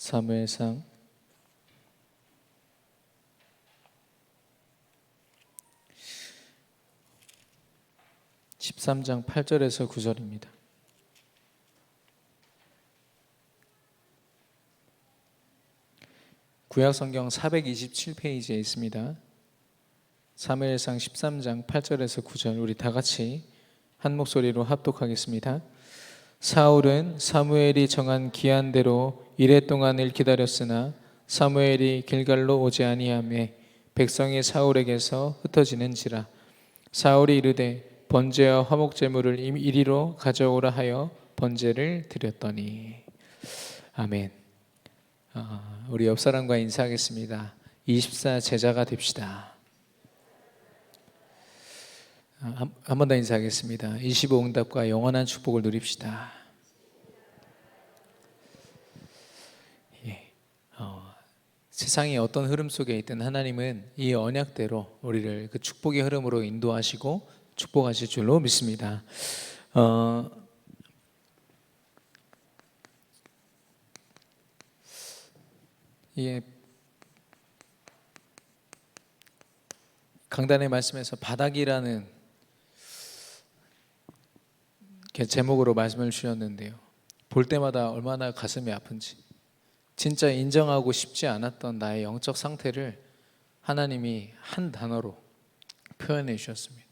사무엘상 13장 8절에서 9절입니다. 구약성경 427페이지에 있습니다. 사무엘상 13장 8절에서 9절 우리 다 같이 한 목소리로 합독하겠습니다. 사울은 사무엘이 정한 기한대로 이레 동안을 기다렸으나 사무엘이 길갈로 오지 아니하매 백성이 사울에게서 흩어지는지라. 사울이 이르되 번제와 화목 제물을 이리로 가져오라 하여 번제를 드렸더니. 아멘. 우리 옆 사람과 인사하겠습니다. 24 제자가 됩시다. 한 번 더 인사하겠습니다. 25 응답과 영원한 축복을 누립시다. 세상이 어떤 흐름 속에 있든 하나님은 이 언약대로 우리를 그 축복의 흐름으로 인도하시고 축복하실 줄로 믿습니다. 강단의 말씀에서 바닥이라는 제목으로 말씀을 주셨는데요, 볼 때마다 얼마나 가슴이 아픈지, 진짜 인정하고 싶지 않았던 나의 영적 상태를 하나님이 한 단어로 표현해 주셨습니다.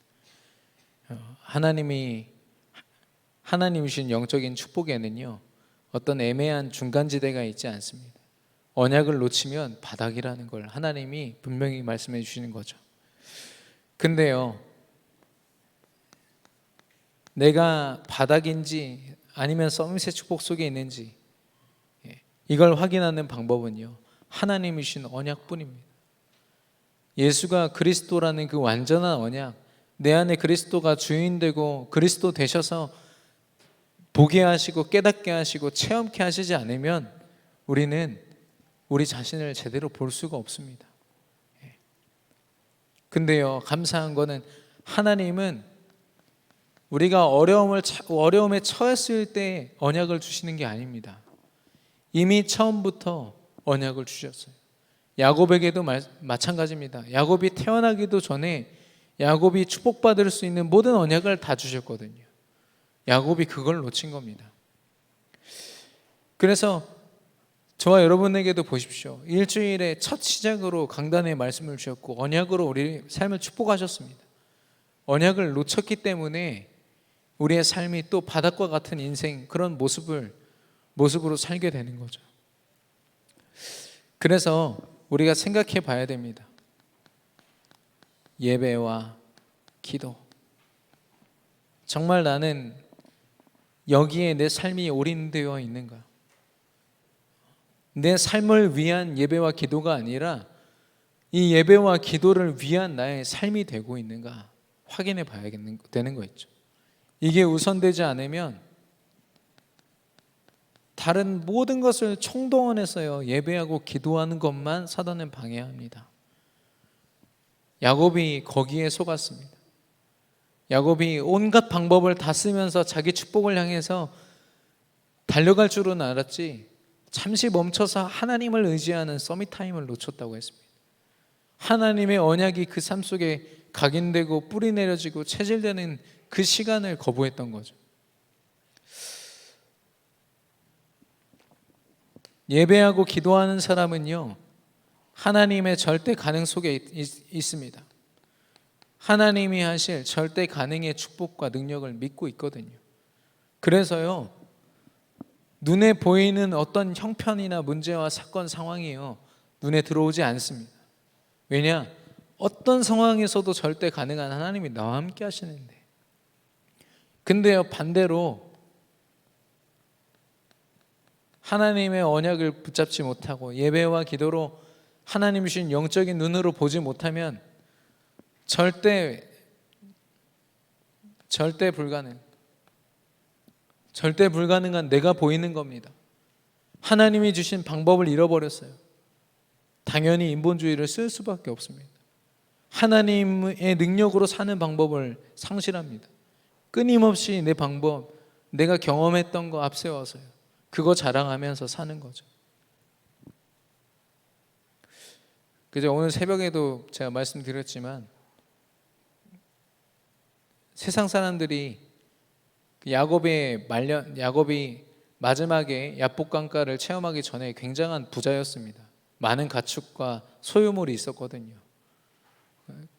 하나님이신 영적인 축복에는요, 어떤 애매한 중간지대가 있지 않습니다. 언약을 놓치면 바닥이라는 걸 하나님이 분명히 말씀해 주시는 거죠. 근데요, 내가 바닥인지 아니면 서밋의 축복 속에 있는지 이걸 확인하는 방법은요, 하나님이신 언약뿐입니다. 예수가 그리스도라는 그 완전한 언약, 내 안에 그리스도가 주인되고 그리스도 되셔서 보게 하시고 깨닫게 하시고 체험케 하시지 않으면 우리는 우리 자신을 제대로 볼 수가 없습니다. 근데요, 감사한 거는 하나님은 우리가 어려움에 처했을 때 언약을 주시는 게 아닙니다. 이미 처음부터 언약을 주셨어요. 야곱에게도 마찬가지입니다. 야곱이 태어나기도 전에 야곱이 축복받을 수 있는 모든 언약을 다 주셨거든요. 야곱이 그걸 놓친 겁니다. 그래서 저와 여러분에게도 보십시오. 일주일의 첫 시작으로 강단의 말씀을 주셨고 언약으로 우리 삶을 축복하셨습니다. 언약을 놓쳤기 때문에 우리의 삶이 또 바닥과 같은 인생, 그런 모습으로 살게 되는 거죠. 그래서 우리가 생각해 봐야 됩니다. 예배와 기도, 정말 나는 여기에 내 삶이 올인되어 있는가? 내 삶을 위한 예배와 기도가 아니라 이 예배와 기도를 위한 나의 삶이 되고 있는가 확인해 봐야 되는 거겠죠. 이게 우선되지 않으면 다른 모든 것을 총동원해서요, 예배하고 기도하는 것만 사단은 방해합니다. 야곱이 거기에 속았습니다. 야곱이 온갖 방법을 다 쓰면서 자기 축복을 향해서 달려갈 줄은 알았지, 잠시 멈춰서 하나님을 의지하는 서밋타임을 놓쳤다고 했습니다. 하나님의 언약이 그 삶 속에 각인되고 뿌리 내려지고 체질되는 그 시간을 거부했던 거죠. 예배하고 기도하는 사람은요, 하나님의 절대 가능 속에 있습니다. 하나님이 하실 절대 가능의 축복과 능력을 믿고 있거든요. 그래서요, 눈에 보이는 어떤 형편이나 문제와 사건 상황이요, 눈에 들어오지 않습니다. 왜냐? 어떤 상황에서도 절대 가능한 하나님이 나와 함께 하시는데. 근데요, 반대로 하나님의 언약을 붙잡지 못하고 예배와 기도로 하나님 주신 영적인 눈으로 보지 못하면 절대 불가능한 내가 보이는 겁니다. 하나님이 주신 방법을 잃어버렸어요. 당연히 인본주의를 쓸 수밖에 없습니다. 하나님의 능력으로 사는 방법을 상실합니다. 끊임없이 내 방법, 내가 경험했던 거 앞세워서요, 그거 자랑하면서 사는 거죠. 그저 오늘 새벽에도 제가 말씀드렸지만 세상 사람들이 야곱이 마지막에 야복강가를 체험하기 전에 굉장한 부자였습니다. 많은 가축과 소유물이 있었거든요.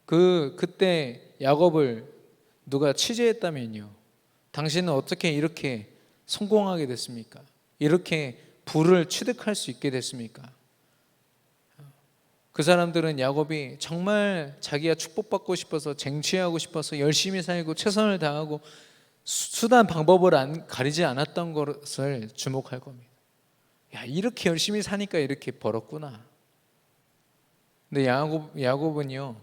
그때 야곱을 누가 취재했다면요, 당신은 어떻게 이렇게 성공하게 됐습니까? 이렇게 부를 취득할 수 있게 됐습니까? 그 사람들은 야곱이 정말 자기가 축복받고 싶어서, 쟁취하고 싶어서 열심히 살고 최선을 다하고 수단 방법을 가리지 않았던 것을 주목할 겁니다. 야, 이렇게 열심히 사니까 이렇게 벌었구나. 근데 야곱은요,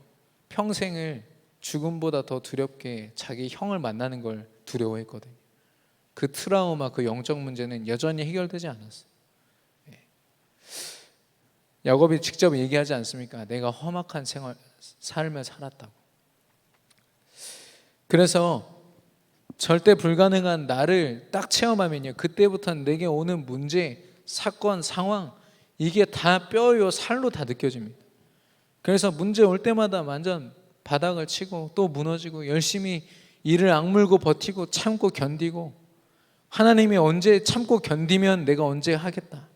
평생을 죽음보다 더 두렵게 자기 형을 만나는 걸 두려워했거든요. 그 트라우마, 그 영적 문제는 여전히 해결되지 않았어요. 야곱이 직접 얘기하지 않습니까? 내가 험악한 삶을 살았다고. 그래서 절대 불가능한 나를 딱 체험하면요, 그때부터는 내게 오는 문제, 사건, 상황, 이게 다 뼈요 살로 다 느껴집니다. 그래서 문제 올 때마다 완전 바닥을 치고 또 무너지고 열심히 이를 악물고 버티고 참고 견디고, 하나님이 언제 참고 견디면 내가 언제 하겠다,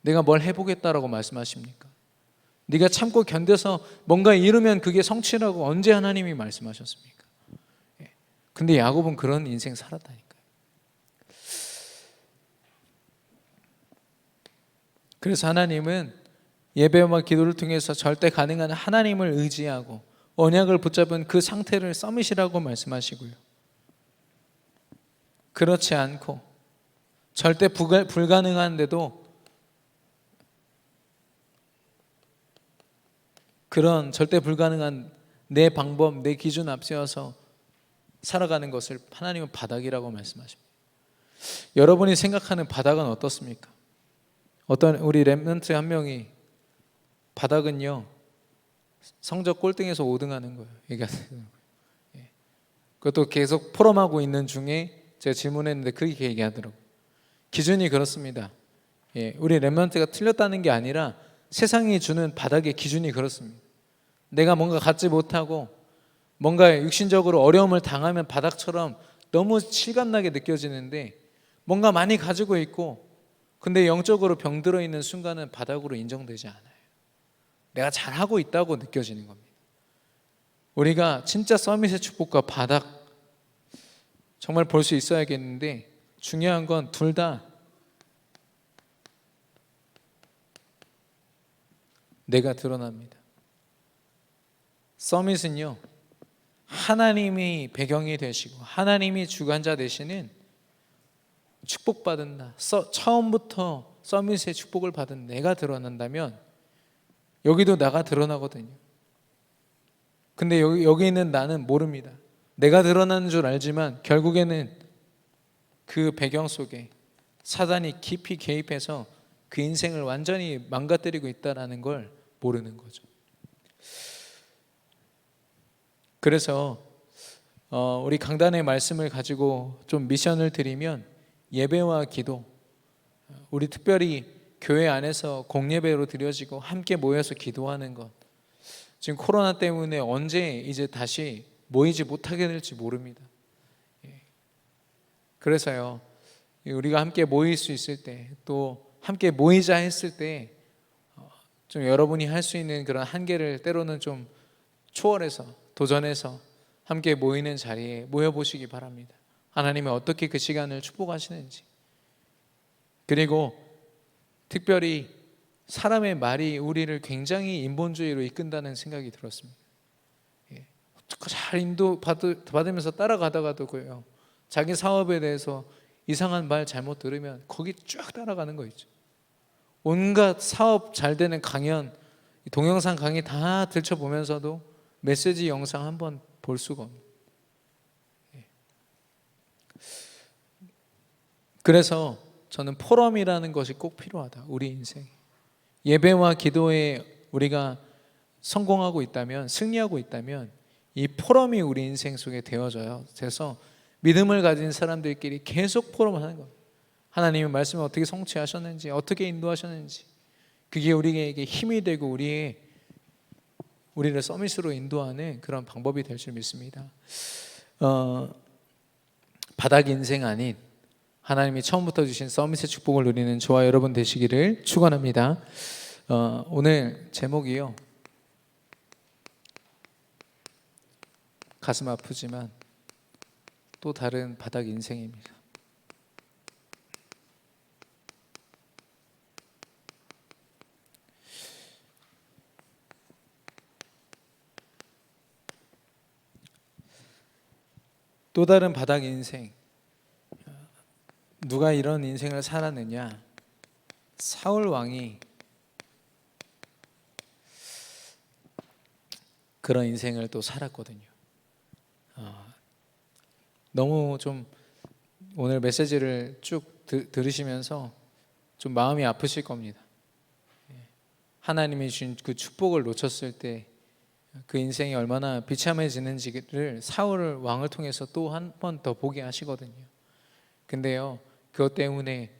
내가 뭘 해보겠다라고 말씀하십니까? 네가 참고 견뎌서 뭔가 이루면 그게 성취라고 언제 하나님이 말씀하셨습니까? 근데 야곱은 그런 인생 살았다니까요. 그래서 하나님은 예배와 기도를 통해서 절대 가능한 하나님을 의지하고 언약을 붙잡은 그 상태를 서밋이라고 말씀하시고요, 그렇지 않고 절대 불가능한데도 그런 절대 불가능한 내 방법, 내 기준 앞세워서 살아가는 것을 하나님은 바닥이라고 말씀하십니다. 여러분이 생각하는 바닥은 어떻습니까? 어떤 우리 렘넌트 한 명이 바닥은요, 성적 꼴등에서 5등하는 거예요. 얘기하는 거예요. 그것도 계속 포럼하고 있는 중에 제가 질문했는데 그렇게 얘기하더라고요. 기준이 그렇습니다. 우리 렘넌트가 틀렸다는 게 아니라 세상이 주는 바닥의 기준이 그렇습니다. 내가 뭔가 갖지 못하고 뭔가 육신적으로 어려움을 당하면 바닥처럼 너무 실감나게 느껴지는데, 뭔가 많이 가지고 있고 근데 영적으로 병들어 있는 순간은 바닥으로 인정되지 않아요. 내가 잘하고 있다고 느껴지는 겁니다. 우리가 진짜 서밋의 축복과 바닥 정말 볼 수 있어야겠는데, 중요한 건 둘 다 내가 드러납니다. 서밋은요, 하나님이 배경이 되시고 하나님이 주관자 되시는 축복받은다, 처음부터 서밋의 축복을 받은 내가 드러난다면 여기도 나가 드러나거든요. 근데 여기 있는 나는 모릅니다. 내가 드러나는 줄 알지만 결국에는 그 배경 속에 사단이 깊이 개입해서 그 인생을 완전히 망가뜨리고 있다는 걸 모르는 거죠. 그래서 우리 강단의 말씀을 가지고 좀 미션을 드리면, 예배와 기도, 우리 특별히 교회 안에서 공예배로 드려지고 함께 모여서 기도하는 것, 지금 코로나 때문에 언제 이제 다시 모이지 못하게 될지 모릅니다. 그래서요, 우리가 함께 모일 수 있을 때, 또 함께 모이자 했을 때 좀 여러분이 할 수 있는 그런 한계를 때로는 좀 초월해서 도전해서 함께 모이는 자리에 모여보시기 바랍니다. 하나님이 어떻게 그 시간을 축복하시는지, 그리고 특별히 사람의 말이 우리를 굉장히 인본주의로 이끈다는 생각이 들었습니다. 잘 인도받으면서 따라가다가도 자기 사업에 대해서 이상한 말 잘못 들으면 거기 쭉 따라가는 거 있죠. 온갖 사업 잘 되는 강연, 동영상 강의 다 들춰보면서도 메시지 영상 한번 볼 수가 없는. 그래서 저는 포럼이라는 것이 꼭 필요하다. 우리 인생 예배와 기도에 우리가 성공하고 있다면, 승리하고 있다면 이 포럼이 우리 인생 속에 되어져요. 그래서 믿음을 가진 사람들끼리 계속 포럼을 하는 거예요. 하나님의 말씀을 어떻게 성취하셨는지, 어떻게 인도하셨는지, 그게 우리에게 힘이 되고 우리의 우리를 서밋으로 인도하는 그런 방법이 될 줄 믿습니다. 바닥 인생 아닌 하나님이 처음부터 주신 서밋의 축복을 누리는 저와 여러분 되시기를 축원합니다. 오늘 제목이요, 가슴 아프지만 또 다른 바닥 인생입니다. 또 다른 바닥 인생. 누가 이런 인생을 살았느냐? 사울 왕이 그런 인생을 또 살았거든요. 너무 좀 오늘 메시지를 쭉 들으시면서 좀 마음이 아프실 겁니다. 하나님이 주신 그 축복을 놓쳤을 때 그 인생이 얼마나 비참해지는지를 사울 왕을 통해서 또 한 번 더 보게 하시거든요. 근데요, 그것 때문에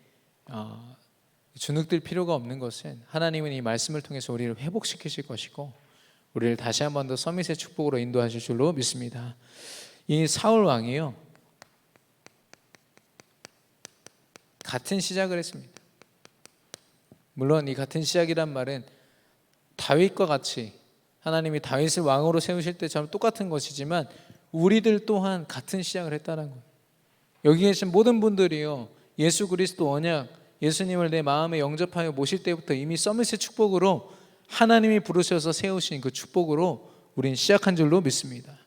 주눅들 필요가 없는 것은 하나님은 이 말씀을 통해서 우리를 회복시키실 것이고 우리를 다시 한 번 더 서밋의 축복으로 인도하실 줄로 믿습니다. 이 사울 왕이요, 같은 시작을 했습니다. 물론 이 같은 시작이란 말은 다윗과 같이 하나님이 다윗을 왕으로 세우실 때처럼 똑같은 것이지만 우리들 또한 같은 시작을 했다는 거예요. 여기 계신 모든 분들이요, 예수 그리스도 언약, 예수님을 내 마음에 영접하여 모실 때부터 이미 서밋의 축복으로 하나님이 부르셔서 세우신 그 축복으로 우린 시작한 줄로 믿습니다.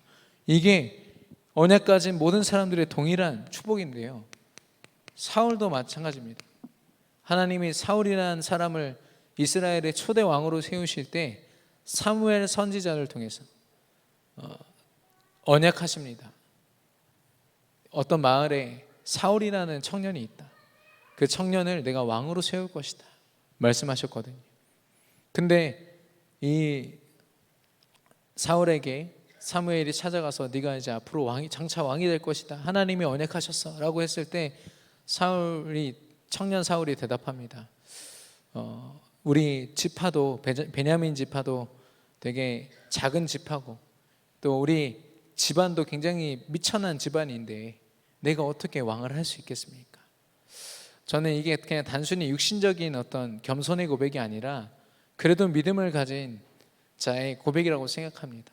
이게 언약 가진 모든 사람들의 동일한 축복인데요, 사울도 마찬가지입니다. 하나님이 사울이라는 사람을 이스라엘의 초대 왕으로 세우실 때 사무엘 선지자를 통해서 언약하십니다. 어떤 마을에 사울이라는 청년이 있다. 그 청년을 내가 왕으로 세울 것이다 말씀하셨거든요. 근데 이 사울에게 사무엘이 찾아가서 네가 이제 앞으로 장차 왕이 될 것이다, 하나님이 언약하셨어 라고 했을 때 청년 사울이 대답합니다. 우리 지파도 베냐민 지파도 되게 작은 지파고 또 우리 집안도 굉장히 미천한 집안인데 내가 어떻게 왕을 할 수 있겠습니까? 저는 이게 그냥 단순히 육신적인 어떤 겸손의 고백이 아니라 그래도 믿음을 가진 자의 고백이라고 생각합니다.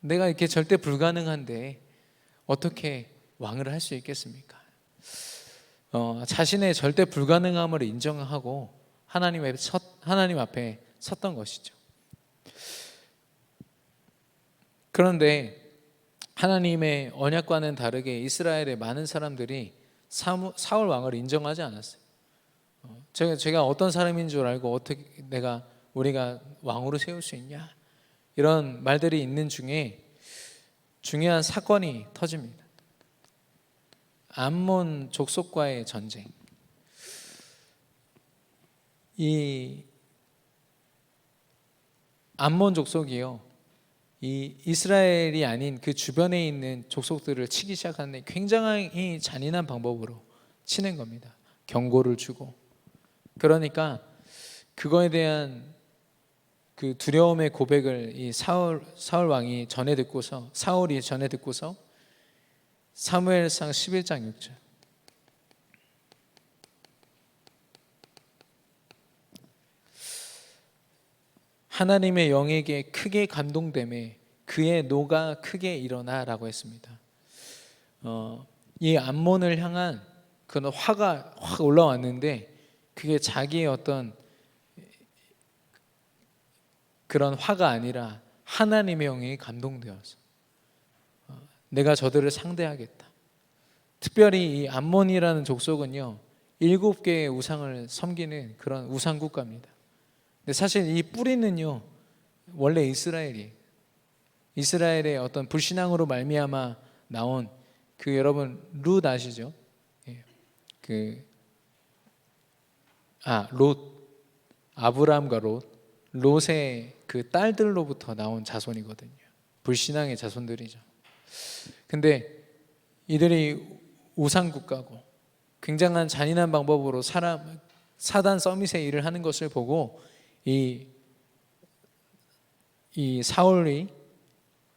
내가 이렇게 절대 불가능한데 어떻게 왕을 할 수 있겠습니까? 자신의 절대 불가능함을 인정하고 하나님 앞에 섰던 것이죠. 그런데 하나님의 언약과는 다르게 이스라엘의 많은 사람들이 사울 왕을 인정하지 않았어요. 제가 어떤 사람인 줄 알고 어떻게 우리가 왕으로 세울 수 있냐, 이런 말들이 있는 중에 중요한 사건이 터집니다. 암몬 족속과의 전쟁. 이 암몬 족속이요, 이 이스라엘이 아닌 그 주변에 있는 족속들을 치기 시작하는데 굉장히 잔인한 방법으로 치는 겁니다. 경고를 주고. 그러니까 그거에 대한 그 두려움의 고백을 이 사울 왕이 사울이 전해 듣고서 사무엘상 11장 6절. 하나님의 영에게 크게 감동되매 그의 노가 크게 일어나라고 했습니다. 이 암몬을 향한 그런 화가 확 올라왔는데 그게 자기의 어떤 그런 화가 아니라 하나님의 영이 감동되어서 내가 저들을 상대하겠다. 특별히 이 암몬이라는 족속은요, 7개의 우상을 섬기는 그런 우상 국가입니다. 근데 사실 이 뿌리는요 원래 이스라엘의 어떤 불신앙으로 말미암아 나온 그 여러분 룻 아시죠? 롯, 아브라함과 롯의 그 딸들로부터 나온 자손이거든요. 불신앙의 자손들이죠. 근데 이들이 우상 국가고 굉장한 잔인한 방법으로 사단 서밋의 일을 하는 것을 보고 이 이 사울이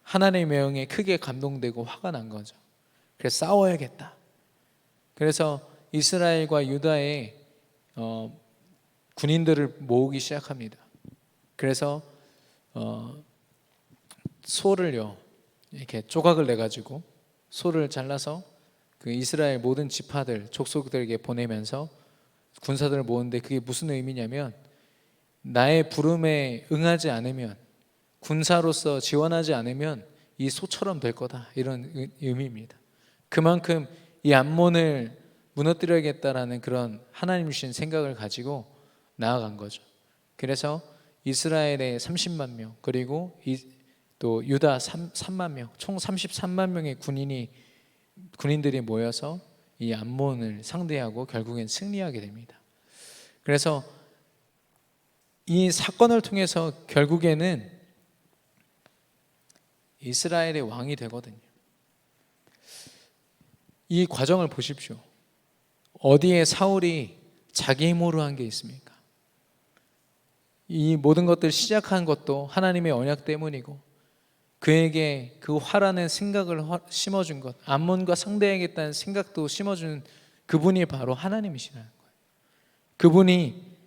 하나님의 명령에 크게 감동되고 화가 난 거죠. 그래서 싸워야겠다. 그래서 이스라엘과 유다의 군인들을 모으기 시작합니다. 그래서 소를요 이렇게 조각을 내 가지고 소를 잘라서 그 이스라엘 모든 지파들 족속들에게 보내면서 군사들을 모으는데, 그게 무슨 의미냐면 나의 부름에 응하지 않으면, 군사로서 지원하지 않으면 이 소처럼 될 거다, 이런 의미입니다. 그만큼 이 암몬을 무너뜨려야겠다라는 그런 하나님 주신 생각을 가지고 나아간 거죠. 그래서 이스라엘의 30만 명, 그리고 또 유다 3만 명, 총 33만 명의 군인들이 모여서 이 암몬을 상대하고 결국엔 승리하게 됩니다. 그래서 이 사건을 통해서 결국에는 이스라엘의 왕이 되거든요. 이 과정을 보십시오. 어디에 사울이 자기 힘으로 한 게 있습니까? 이 모든 것들 시작한 것도 하나님의 언약 때문이고, 그에게 그 화라는 생각을 심어준 것, 암몬과 상대하겠다는 생각도 심어준 그분이 바로 하나님이시라는 거예요. 그분이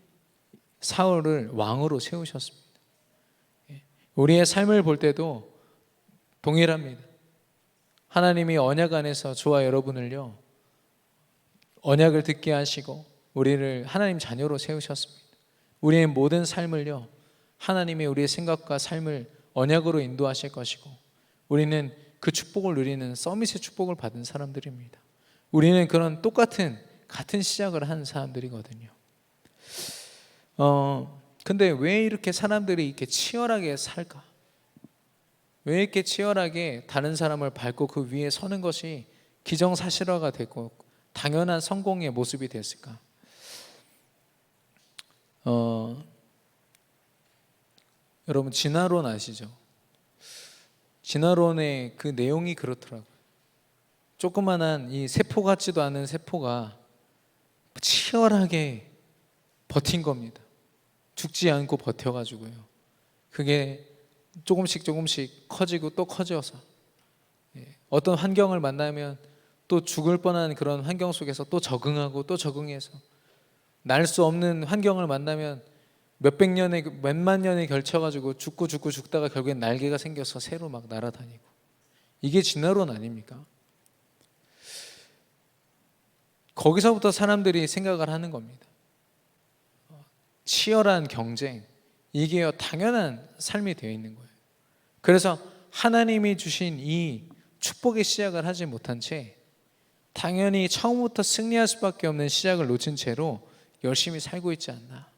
사울을 왕으로 세우셨습니다. 우리의 삶을 볼 때도 동일합니다. 하나님이 언약 안에서 저와 여러분을요 언약을 듣게 하시고 우리를 하나님 자녀로 세우셨습니다. 우리의 모든 삶을요 하나님이 우리의 생각과 삶을 언약으로 인도하실 것이고, 우리는 그 축복을 누리는 서밋의 축복을 받은 사람들입니다. 우리는 그런 같은 시작을 한 사람들이거든요. 근데 왜 이렇게 사람들이 이렇게 치열하게 살까? 왜 이렇게 치열하게 다른 사람을 밟고 그 위에 서는 것이 기정사실화가 되고 당연한 성공의 모습이 됐을까? 여러분 진화론 아시죠? 진화론의 그 내용이 그렇더라고요. 조그만한 이 세포 같지도 않은 세포가 치열하게 버틴 겁니다. 죽지 않고 버텨가지고요. 그게 조금씩 커지고 또 커져서 어떤 환경을 만나면 또 죽을 뻔한 그런 환경 속에서 또 적응하고 또 적응해서, 날 수 없는 환경을 만나면 몇만 년에 걸쳐가지고 죽다가 결국엔 날개가 생겨서 새로 막 날아다니고, 이게 진화론 아닙니까? 거기서부터 사람들이 생각을 하는 겁니다. 치열한 경쟁, 이게 당연한 삶이 되어 있는 거예요. 그래서 하나님이 주신 이 축복의 시작을 하지 못한 채 당연히 처음부터 승리할 수밖에 없는 시작을 놓친 채로 열심히 살고 있지 않나.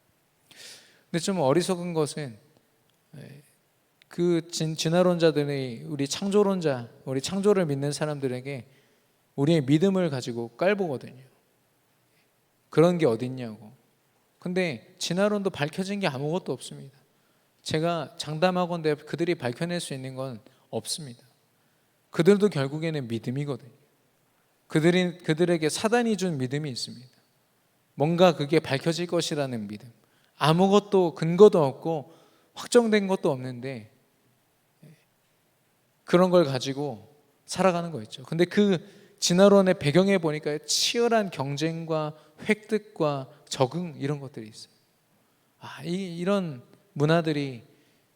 근데 좀 어리석은 것은 그 진화론자들이 우리 창조를 믿는 사람들에게 우리의 믿음을 가지고 깔보거든요. 그런 게 어딨냐고. 근데 진화론도 밝혀진 게 아무것도 없습니다. 제가 장담하건대 그들이 밝혀낼 수 있는 건 없습니다. 그들도 결국에는 믿음이거든요. 그들에게 사단이 준 믿음이 있습니다. 뭔가 그게 밝혀질 것이라는 믿음. 아무것도 근거도 없고 확정된 것도 없는데 그런 걸 가지고 살아가는 거 있죠. 근데 그 진화론의 배경에 보니까 치열한 경쟁과 획득과 적응, 이런 것들이 있어요. 이런 문화들이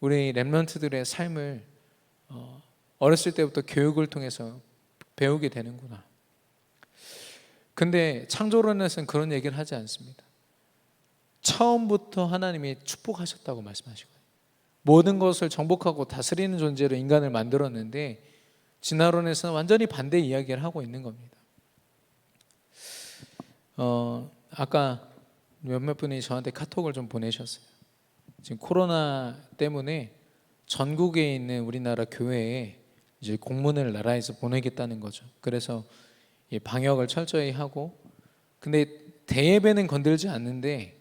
우리 렘넌트들의 삶을 어렸을 때부터 교육을 통해서 배우게 되는구나. 근데 창조론에서는 그런 얘기를 하지 않습니다. 처음부터 하나님이 축복하셨다고 말씀하시거든요. 모든 것을 정복하고 다스리는 존재로 인간을 만들었는데, 진화론에서는 완전히 반대 이야기를 하고 있는 겁니다. 아까 몇몇 분이 저한테 카톡을 좀 보내셨어요. 지금 코로나 때문에 전국에 있는 우리나라 교회에 이제 공문을 나라에서 보내겠다는 거죠. 그래서 방역을 철저히 하고, 근데 대예배는 건들지 않는데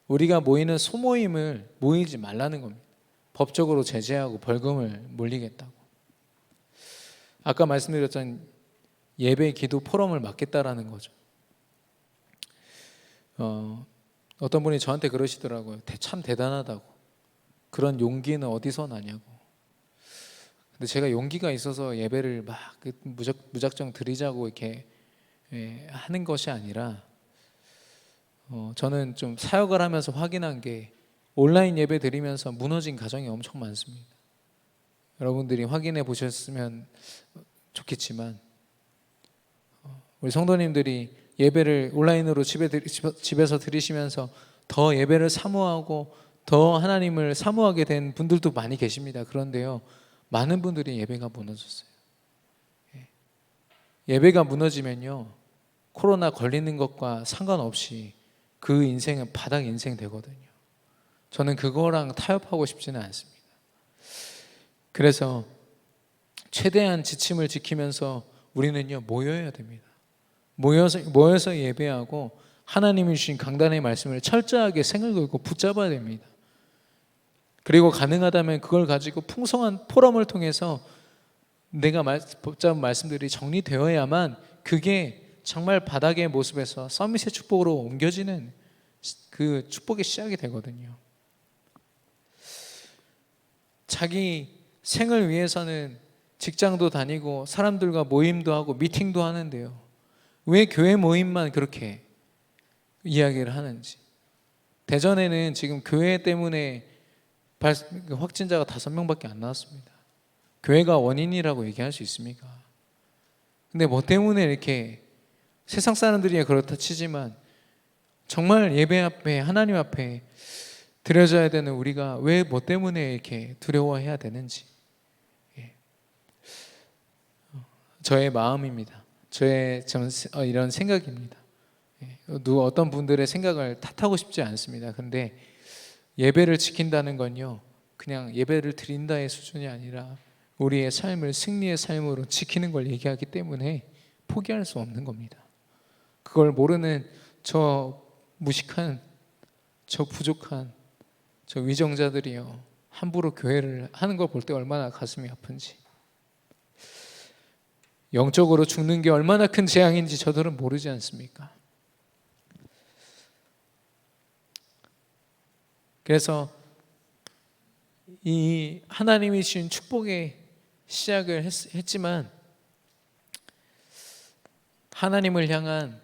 우리가 모이는 소모임을 모이지 말라는 겁니다. 법적으로 제재하고 벌금을 물리겠다고. 아까 말씀드렸던 예배 기도 포럼을 막겠다라는 거죠. 어떤 분이 저한테 그러시더라고요. 참 대단하다고. 그런 용기는 어디서 나냐고. 근데 제가 용기가 있어서 예배를 막 무작정 드리자고 이렇게 하는 것이 아니라 저는 좀 사역을 하면서 확인한 게 온라인 예배 드리면서 무너진 가정이 엄청 많습니다. 여러분들이 확인해 보셨으면 좋겠지만 우리 성도님들이 예배를 온라인으로 집에서 드리시면서 더 예배를 사모하고 더 하나님을 사모하게 된 분들도 많이 계십니다. 그런데요, 많은 분들이 예배가 무너졌어요. 예배가 무너지면요, 코로나 걸리는 것과 상관없이 그 인생은 바닥 인생 되거든요. 저는 그거랑 타협하고 싶지는 않습니다. 그래서 최대한 지침을 지키면서 우리는요, 모여야 됩니다. 모여서 예배하고 하나님이 주신 강단의 말씀을 철저하게 생을 걸고 붙잡아야 됩니다. 그리고 가능하다면 그걸 가지고 풍성한 포럼을 통해서 내가 붙잡은 말씀들이 정리되어야만 그게 정말 바닥의 모습에서 서밋의 축복으로 옮겨지는 그 축복의 시작이 되거든요. 자기 생을 위해서는 직장도 다니고 사람들과 모임도 하고 미팅도 하는데요, 왜 교회 모임만 그렇게 이야기를 하는지. 대전에는 지금 교회 때문에 확진자가 5명밖에 안 나왔습니다. 교회가 원인이라고 얘기할 수 있습니까? 근데 뭐 때문에 이렇게 세상 사람들이야 그렇다 치지만 정말 예배 앞에 하나님 앞에 드려져야 되는 우리가 왜 뭐 때문에 이렇게 두려워해야 되는지, 저의 마음입니다. 저의 이런 생각입니다. 어떤 분들의 생각을 탓하고 싶지 않습니다. 근데 예배를 지킨다는 건요, 그냥 예배를 드린다의 수준이 아니라 우리의 삶을 승리의 삶으로 지키는 걸 얘기하기 때문에 포기할 수 없는 겁니다. 그걸 모르는 저 무식한, 저 부족한, 저 위정자들이요, 함부로 교회를 하는 걸 볼 때 얼마나 가슴이 아픈지, 영적으로 죽는 게 얼마나 큰 재앙인지 저들은 모르지 않습니까? 그래서 이 하나님이 주신 축복의 시작을 했지만 하나님을 향한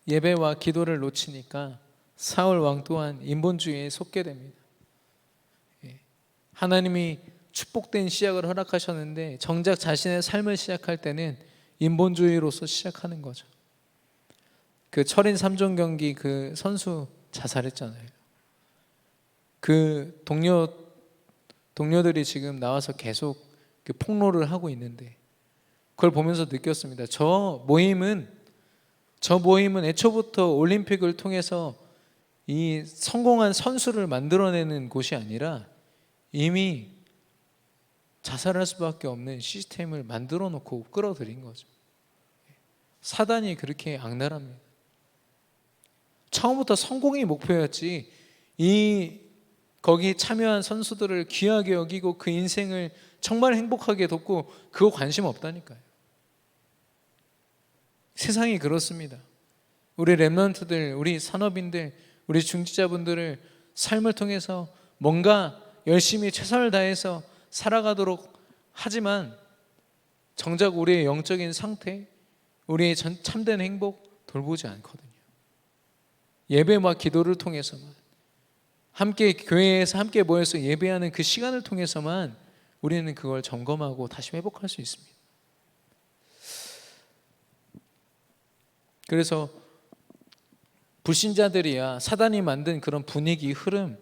예배와 기도를 놓치니까 사울 왕 또한 인본주의에 속게 됩니다. 하나님이 축복된 시작을 허락하셨는데 정작 자신의 삶을 시작할 때는 인본주의로서 시작하는 거죠. 그 철인 3종 경기 그 선수 자살했잖아요. 그 동료들이 지금 나와서 계속 그 폭로를 하고 있는데 그걸 보면서 느꼈습니다. 저 모임은 애초부터 올림픽을 통해서 이 성공한 선수를 만들어내는 곳이 아니라 이미 자살할 수밖에 없는 시스템을 만들어 놓고 끌어들인 거죠. 사단이 그렇게 악랄합니다. 처음부터 성공이 목표였지 거기 참여한 선수들을 귀하게 여기고 그 인생을 정말 행복하게 돕고 그거 관심 없다니까요. 세상이 그렇습니다. 우리 렘넌트들, 우리 산업인들, 우리 중지자분들을 삶을 통해서 뭔가 열심히 최선을 다해서 살아가도록 하지만 정작 우리의 영적인 상태, 우리의 참된 행복 돌보지 않거든요. 예배와 기도를 통해서만, 함께 교회에서 함께 모여서 예배하는 그 시간을 통해서만 우리는 그걸 점검하고 다시 회복할 수 있습니다. 그래서 불신자들이야 사단이 만든 그런 분위기, 흐름,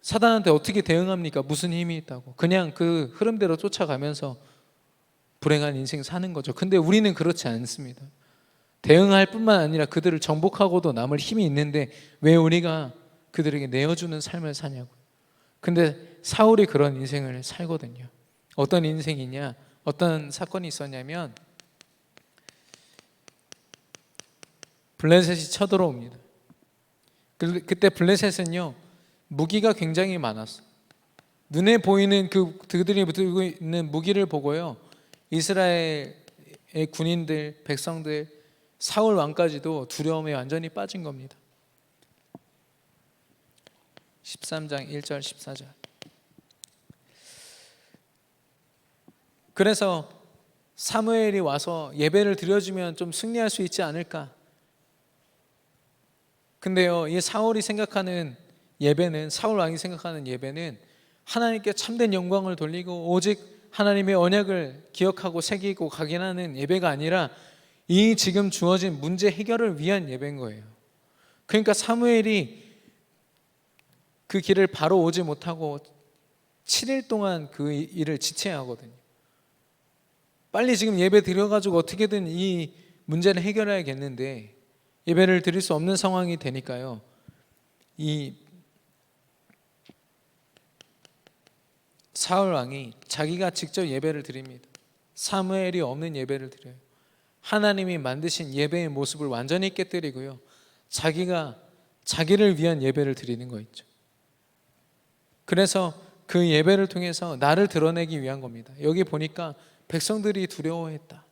사단한테 어떻게 대응합니까? 무슨 힘이 있다고? 그냥 그 흐름대로 쫓아가면서 불행한 인생 사는 거죠. 근데 우리는 그렇지 않습니다. 대응할 뿐만 아니라 그들을 정복하고도 남을 힘이 있는데 왜 우리가 그들에게 내어주는 삶을 사냐고요. 근데 사울이 그런 인생을 살거든요. 어떤 인생이냐? 어떤 사건이 있었냐면 블레셋이 쳐들어옵니다. 그때 블레셋은요, 무기가 굉장히 많았어. 눈에 보이는 그들이 들고 있는 무기를 보고요, 이스라엘의 군인들, 백성들, 사울 왕까지도 두려움에 완전히 빠진 겁니다. 13장 1절 14절 그래서 사무엘이 와서 예배를 드려주면 좀 승리할 수 있지 않을까. 근데요, 이 사울이 생각하는 예배는, 사울 왕이 생각하는 예배는 하나님께 참된 영광을 돌리고 오직 하나님의 언약을 기억하고 새기고 각인하는 예배가 아니라 이 지금 주어진 문제 해결을 위한 예배인 거예요. 그러니까 사무엘이 그 길을 바로 오지 못하고 7일 동안 그 일을 지체해야 하거든요. 빨리 지금 예배 드려가지고 어떻게든 이 문제를 해결해야겠는데 예배를 드릴 수 없는 상황이 되니까요, 이 사울 왕이 자기가 직접 예배를 드립니다. 사무엘이 없는 예배를 드려요. 하나님이 만드신 예배의 모습을 완전히 깨뜨리고요, 자기가 자기를 위한 예배를 드리는 거 있죠. 그래서 그 예배를 통해서 나를 드러내기 위한 겁니다. 여기 보니까 백성들이 두려워했다.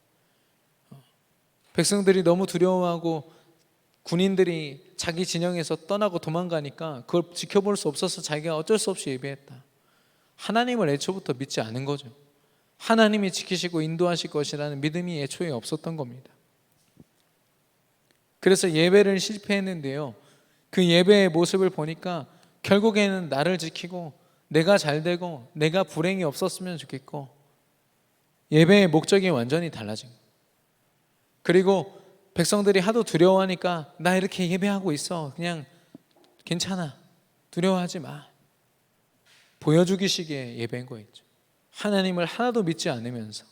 백성들이 너무 두려워하고 군인들이 자기 진영에서 떠나고 도망가니까 그걸 지켜볼 수 없어서 자기가 어쩔 수 없이 예배했다. 하나님을 애초부터 믿지 않은 거죠. 하나님이 지키시고 인도하실 것이라는 믿음이 애초에 없었던 겁니다. 그래서 예배를 실패했는데요, 그 예배의 모습을 보니까 결국에는 나를 지키고 내가 잘 되고 내가 불행이 없었으면 좋겠고, 예배의 목적이 완전히 달라진 거예요. 그리고 백성들이 하도 두려워하니까 나 이렇게 예배하고 있어, 그냥 괜찮아, 두려워하지 마, 보여주기식의 예배인 거였죠. 하나님을 하나도 믿지 않으면서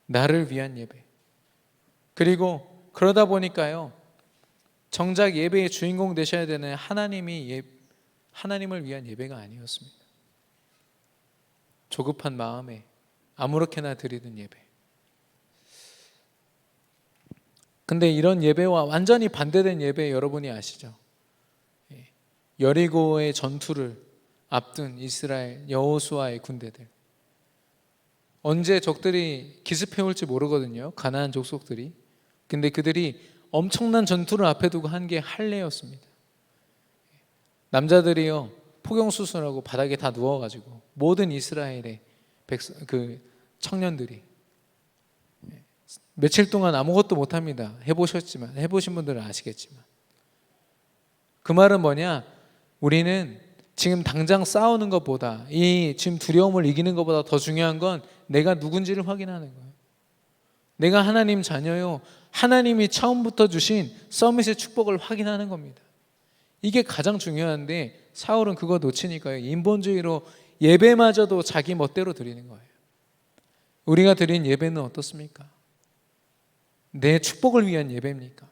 나를 위한 예배. 그리고 그러다 보니까요, 정작 예배의 주인공 되셔야 되는 하나님을 위한 예배가 아니었습니다. 조급한 마음에 아무렇게나 드리는 예배. 근데 이런 예배와 완전히 반대된 예배 여러분이 아시죠? 여리고의 전투를 앞둔 이스라엘 여호수아의 군대들, 언제 적들이 기습해 올지 모르거든요, 가나안 족속들이. 근데 그들이 엄청난 전투를 앞에 두고 한 게 할례였습니다. 남자들이요, 포경수술하고 바닥에 다 누워가지고 모든 이스라엘의 청년들이 며칠 동안 아무것도 못합니다. 해보신 분들은 아시겠지만. 그 말은 뭐냐, 우리는 지금 당장 싸우는 것보다, 이 지금 두려움을 이기는 것보다 더 중요한 건 내가 누군지를 확인하는 거예요. 내가 하나님 자녀요, 하나님이 처음부터 주신 서밋의 축복을 확인하는 겁니다. 이게 가장 중요한데 사울은 그거 놓치니까요, 인본주의로 예배마저도 자기 멋대로 드리는 거예요. 우리가 드린 예배는 어떻습니까? 내 축복을 위한 예배입니까?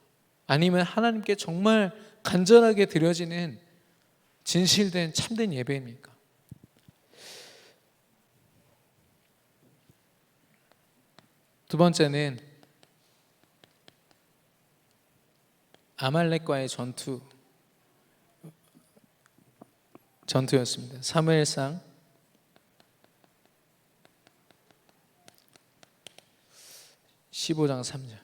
아니면 하나님께 정말 간절하게 드려지는 진실된 참된 예배입니까? 두 번째는 아말렉과의 전투였습니다. 사무엘상 15장 3절.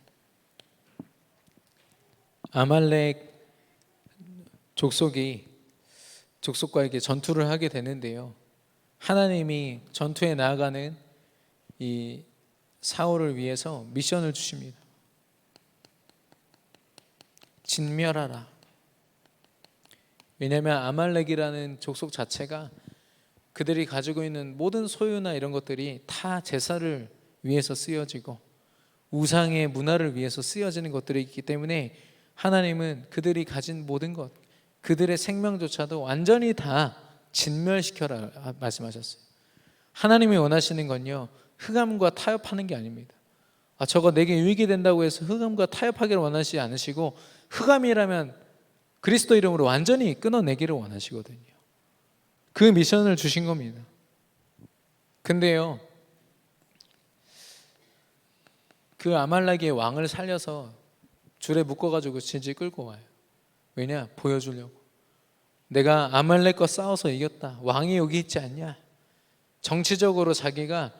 아말렉 족속과 이렇게 전투를 하게 되는데요, 하나님이 전투에 나아가는 이 사울을 위해서 미션을 주십니다. 진멸하라. 왜냐하면 아말렉이라는 족속 자체가 그들이 가지고 있는 모든 소유나 이런 것들이 다 제사를 위해서 쓰여지고 우상의 문화를 위해서 쓰여지는 것들이 있기 때문에 하나님은 그들이 가진 모든 것, 그들의 생명조차도 완전히 다 진멸시켜라 말씀하셨어요. 하나님이 원하시는 건요, 흑암과 타협하는 게 아닙니다. 저거 내게 유익이 된다고 해서 흑암과 타협하기를 원하시지 않으시고, 흑암이라면 그리스도 이름으로 완전히 끊어내기를 원하시거든요. 그 미션을 주신 겁니다. 근데요, 그 아말렉의 왕을 살려서 줄에 묶어가지고 질질 끌고 와요. 왜냐? 보여주려고. 내가 아말렉과 싸워서 이겼다, 왕이 여기 있지 않냐, 정치적으로 자기가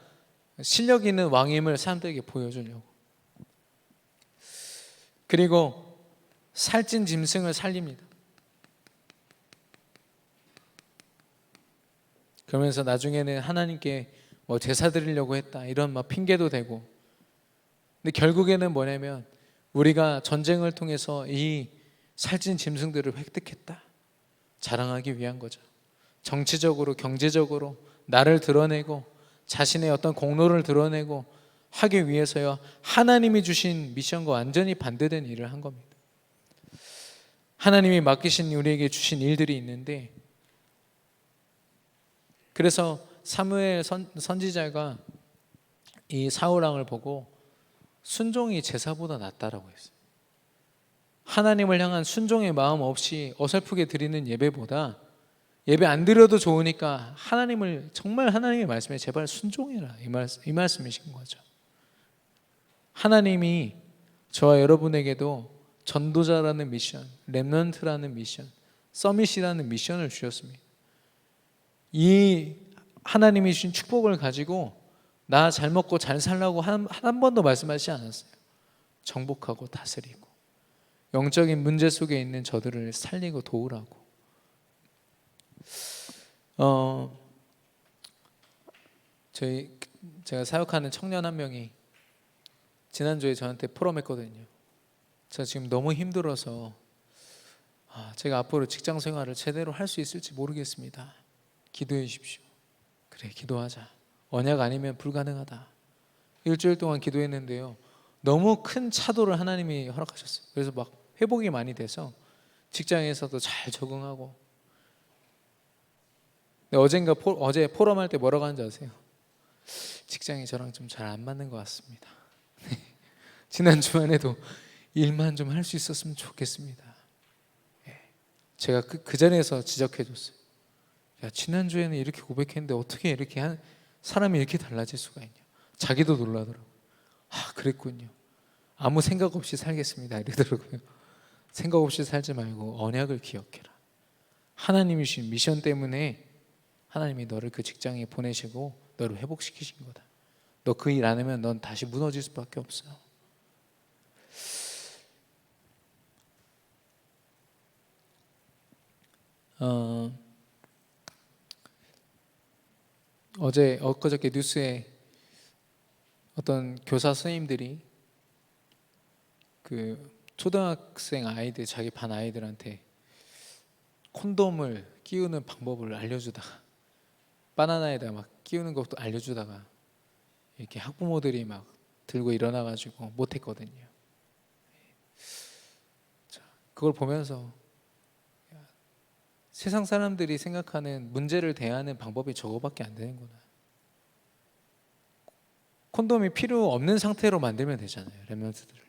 실력 있는 왕임을 사람들에게 보여주려고. 그리고 살찐 짐승을 살립니다. 그러면서 나중에는 하나님께 뭐 제사 드리려고 했다 이런 막 핑계도 대고. 근데 결국에는 뭐냐면 우리가 전쟁을 통해서 이 살찐 짐승들을 획득했다 자랑하기 위한 거죠. 정치적으로 경제적으로 나를 드러내고 자신의 어떤 공로를 드러내고 하기 위해서요, 하나님이 주신 미션과 완전히 반대된 일을 한 겁니다. 하나님이 맡기신 우리에게 주신 일들이 있는데, 그래서 사무엘 선지자가 이 사울 왕을 보고 순종이 제사보다 낫다라고 했어요. 하나님을 향한 순종의 마음 없이 어설프게 드리는 예배보다 예배 안 드려도 좋으니까 하나님을 정말 하나님의 말씀에 제발 순종해라 이 말씀이신 거죠. 하나님이 저와 여러분에게도 전도자라는 미션, 렘넌트라는 미션, 서밋이라는 미션을 주셨습니다. 이 하나님이 주신 축복을 가지고 나 잘 먹고 잘 살라고 한 번도 말씀하시지 않았어요. 정복하고 다스리고 영적인 문제 속에 있는 저들을 살리고 도우라고. 제가 사역하는 청년 한 명이 지난주에 저한테 포럼했거든요. 제가 지금 너무 힘들어서 제가 앞으로 직장 생활을 제대로 할 수 있을지 모르겠습니다. 기도해 주십시오. 그래, 기도하자. 언약 아니면 불가능하다. 일주일 동안 기도했는데요, 너무 큰 차도를 하나님이 허락하셨어요. 그래서 막 회복이 많이 돼서 직장에서도 잘 적응하고. 근데 어제 포럼할 때 뭐라고 하는지 아세요? 직장이 저랑 좀 잘 안 맞는 것 같습니다. 지난 주간에도 일만 좀 할 수 있었으면 좋겠습니다. 제가 그 자리에서 지적해 줬어요. 야, 지난주에는 이렇게 고백했는데 어떻게 이렇게 사람이 이렇게 달라질 수가 있냐. 자기도 놀라더라고요. 그랬군요. 아무 생각 없이 살겠습니다 이러더라고요. 생각 없이 살지 말고 언약을 기억해라. 하나님이 주신 미션 때문에 하나님이 너를 그 직장에 보내시고 너를 회복시키신 거다. 너 그 일 안 하면 넌 다시 무너질 수밖에 없어. 엊그저께 뉴스에 어떤 교사 선생님들이 그 초등학생 아이들, 자기 반 아이들한테 콘돔을 끼우는 방법을 알려주다가, 바나나에다 막 끼우는 것도 알려주다가 이렇게 학부모들이 막 들고 일어나가지고 못했거든요. 그걸 보면서 세상 사람들이 생각하는 문제를 대하는 방법이 저거밖에 안 되는구나. 콘돔이 필요 없는 상태로 만들면 되잖아요. 렘넌트들을.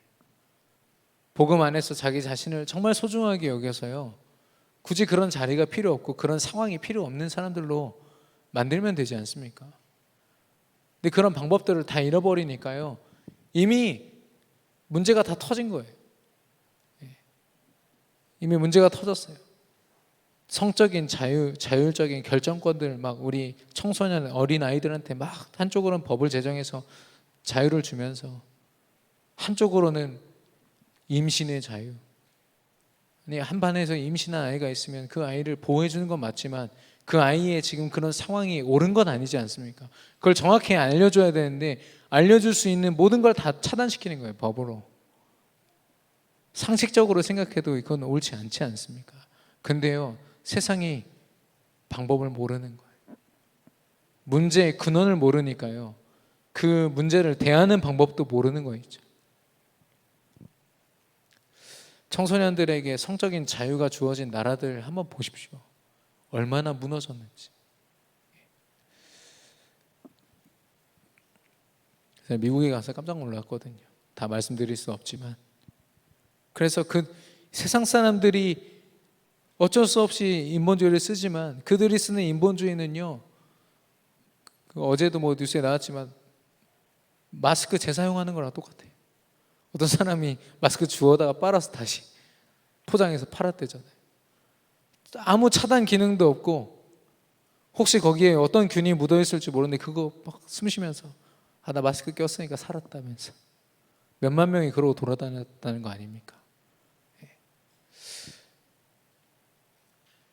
복음 안에서 자기 자신을 정말 소중하게 여겨서요, 굳이 그런 자리가 필요 없고 그런 상황이 필요 없는 사람들로 만들면 되지 않습니까? 근데 그런 방법들을 다 잃어버리니까요, 이미 문제가 다 터진 거예요. 이미 문제가 터졌어요. 성적인 자율적인 결정권들 막 우리 청소년 어린 아이들한테 막 한쪽으로는 법을 제정해서 자유를 주면서 한쪽으로는 임신의 자유. 아니, 한 반에서 임신한 아이가 있으면 그 아이를 보호해 주는 건 맞지만 그 아이의 지금 그런 상황이 옳은 건 아니지 않습니까? 그걸 정확히 알려줘야 되는데 알려줄 수 있는 모든 걸 다 차단시키는 거예요, 법으로. 상식적으로 생각해도 이건 옳지 않지 않습니까? 근데요, 세상이 방법을 모르는 거예요. 문제의 근원을 모르니까요, 그 문제를 대하는 방법도 모르는 거 있죠. 청소년들에게 성적인 자유가 주어진 나라들 한번 보십시오. 얼마나 무너졌는지. 그래서 미국에 가서 깜짝 놀랐거든요. 다 말씀드릴 수 없지만. 그래서 그 세상 사람들이 어쩔 수 없이 인본주의를 쓰지만 그들이 쓰는 인본주의는요, 어제도 뭐 뉴스에 나왔지만 마스크 재사용하는 거랑 똑같아요. 어떤 사람이 마스크 주워다가 빨아서 다시 포장해서 팔았대잖아요. 아무 차단 기능도 없고, 혹시 거기에 어떤 균이 묻어 있을지 모르는데 그거 막 숨 쉬면서 나 마스크 꼈으니까 살았다면서 몇만 명이 그러고 돌아다녔다는 거 아닙니까?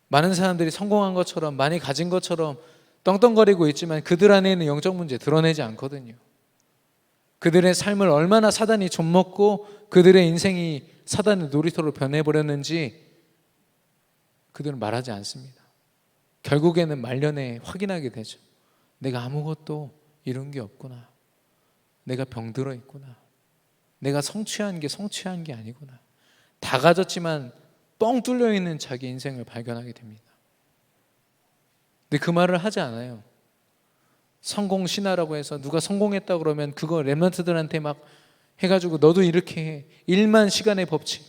많은 사람들이 성공한 것처럼, 많이 가진 것처럼 떵떵거리고 있지만 그들 안에 있는 영적 문제 드러내지 않거든요. 그들의 삶을 얼마나 사단이 좀먹고 그들의 인생이 사단의 놀이터로 변해버렸는지 그들은 말하지 않습니다. 결국에는 말년에 확인하게 되죠. 내가 아무것도 이룬 게 없구나. 내가 병들어 있구나. 내가 성취한 게 아니구나. 다 가졌지만 뻥 뚫려 있는 자기 인생을 발견하게 됩니다. 근데 그 말을 하지 않아요. 성공 신화라고 해서 누가 성공했다 그러면 그거 랩런트들한테 막 해가지고 너도 이렇게 해. 1만 시간의 법칙.